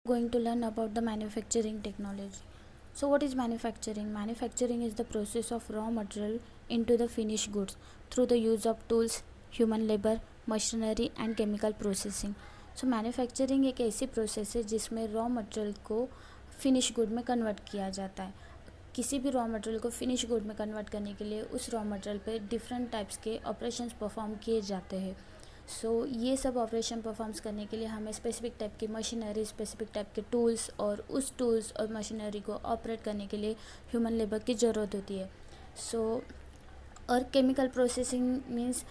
going to learn about the manufacturing technology. So what is manufacturing? Manufacturing is the process of raw material into the finished goods through the use of tools, human labor, machinery and chemical processing. So manufacturing एक ऐसी process है जिसमें raw material को finish good में convert किया जाता है. किसी भी रॉ मटेरियल को फिनिश गुड में कन्वर्ट करने के लिए उस रॉ मटेरियल पे डिफरेंट टाइप्स के ऑपरेशंस परफॉर्म किए जाते हैं. सो ये सब ऑपरेशन परफॉर्म्स करने के लिए हमें स्पेसिफिक टाइप की मशीनरी, स्पेसिफिक टाइप के टूल्स और उस टूल्स और मशीनरी को ऑपरेट करने के लिए ह्यूमन लेबर की ज़रूरत होती है. सो और केमिकल प्रोसेसिंग मीन्स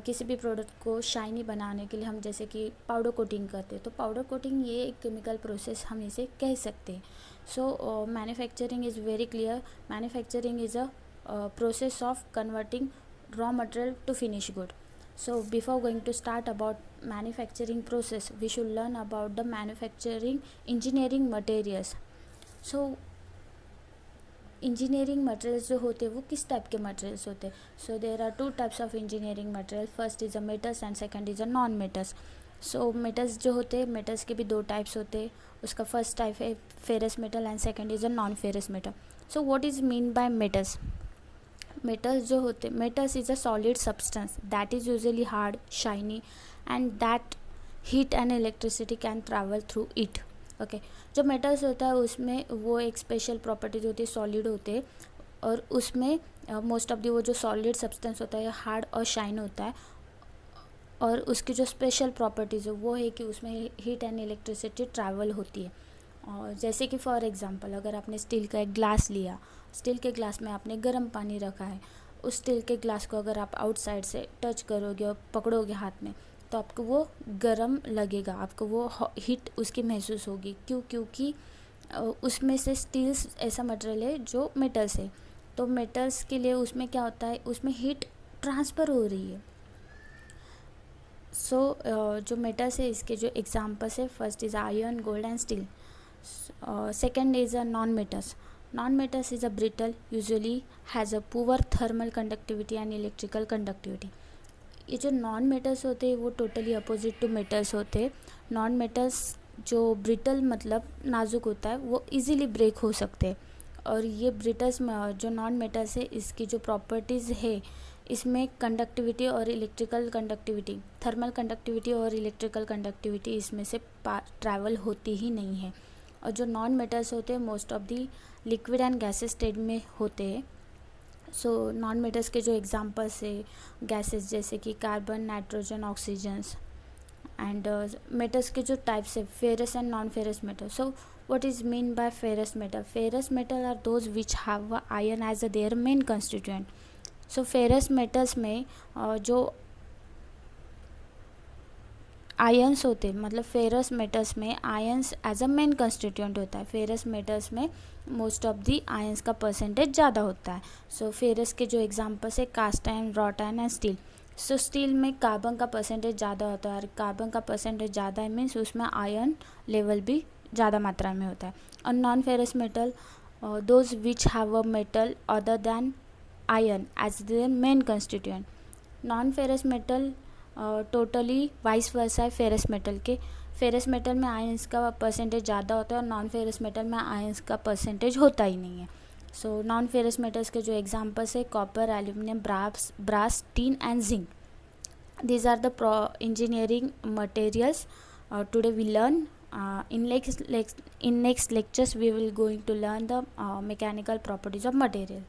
किसी भी प्रोडक्ट को शाइनी बनाने के लिए हम जैसे कि पाउडर कोटिंग करते हैं, तो पाउडर कोटिंग ये एक केमिकल प्रोसेस हम इसे कह सकते हैं. सो manufacturing is very clear. Manufacturing is a process of converting raw material to finished good. So before going to start about manufacturing process, we should learn about the manufacturing engineering materials. So engineering materials जो होते हैं वो किस type के materials होते हैं? So there are two types of engineering material. First is a metals and second is a non metals. So metals जो होते हैं, मेटल्स के भी दो टाइप्स होते हैं. उसका फर्स्ट टाइप है ferrous metal and second is a non ferrous metal. So what is mean bye metals? Metals जो होते, metals is a solid substance that is usually hard, shiny and that heat and electricity can travel through it. Okay, जो metals होता है उसमें वो एक special properties होती है, सॉलिड होते हैं और उसमें मोस्ट ऑफ दी वो जो सॉलिड सब्सटेंस होता है हार्ड और शाइन होता है. और उसकी जो स्पेशल प्रॉपर्टीज़ है वो है कि उसमें हीट एंड इलेक्ट्रिसिटी ट्रैवल होती है. और जैसे कि फॉर एग्जांपल अगर आपने स्टील का एक ग्लास लिया, स्टील के ग्लास में आपने गर्म पानी रखा है, उस स्टील के ग्लास को अगर आप आउटसाइड से टच करोगे और पकड़ोगे हाथ में तो आपको वो गर्म लगेगा, आपको वो हीट उसकी महसूस होगी. क्योंकि उसमें से स्टील्स ऐसा मटेरियल है जो मेटल्स है, तो मेटल्स के लिए उसमें क्या होता है, उसमें हीट ट्रांसफ़र हो रही है. सो जो मेटल्स है इसके जो एग्जांपल्स है, first is iron, gold and steel. Second is a non-metals. Non-metals is a brittle, usually has a poor thermal conductivity and electrical conductivity. ये जो नॉन मेटल्स होते हैं वो टोटली अपोजिट टू मेटल्स होते हैं. नॉन मेटल्स जो brittle मतलब नाजुक होता है वो इजीली ब्रेक हो सकते हैं. और ये ब्रिटल्स जो नॉन मेटल्स है इसकी जो प्रॉपर्टीज़ है इसमें कंडक्टिविटी और इलेक्ट्रिकल कंडक्टिविटी, थर्मल कंडक्टिविटी और इलेक्ट्रिकल कंडक्टिविटी इसमें से ट्रैवल होती ही नहीं है. और जो नॉन मेटल्स होते हैं most of the liquid and gases state में होते हैं. सो नॉन मेटल्स के जो एग्जांपल्स है गैसेस जैसे कि carbon, nitrogen, oxygens. And metals के जो टाइप्स है ferrous and non ferrous metal. So what is mean by ferrous metal? Ferrous metal are those which have iron as a their main constituent. So ferrous metals में जो ions होते मतलब ferrous metals में ions as a main constituent होता है. Ferrous metals में most of the ions का percentage ज़्यादा होता है. सो फेरस के जो एग्जांपल्स है cast iron, wrought iron and steel. So steel में कार्बन का परसेंटेज ज़्यादा होता है और कार्बन का परसेंटेज ज़्यादा है मीन्स उसमें आयरन लेवल भी ज़्यादा मात्रा में होता है. और non ferrous metal those which have a metal other than iron as their main constituent. Non ferrous metal totally vice versa है फेरस मेटल के. फेरस मेटल में आयंस का परसेंटेज ज़्यादा होता है और नॉन फेरस मेटल में आयंस का परसेंटेज होता ही नहीं है. सो नॉन फेरस मेटल्स के जो एग्जांपल्स है copper, aluminium, brass, tin and zinc. These are the engineering materials today we learn. In next lectures we will going to learn the mechanical properties of material.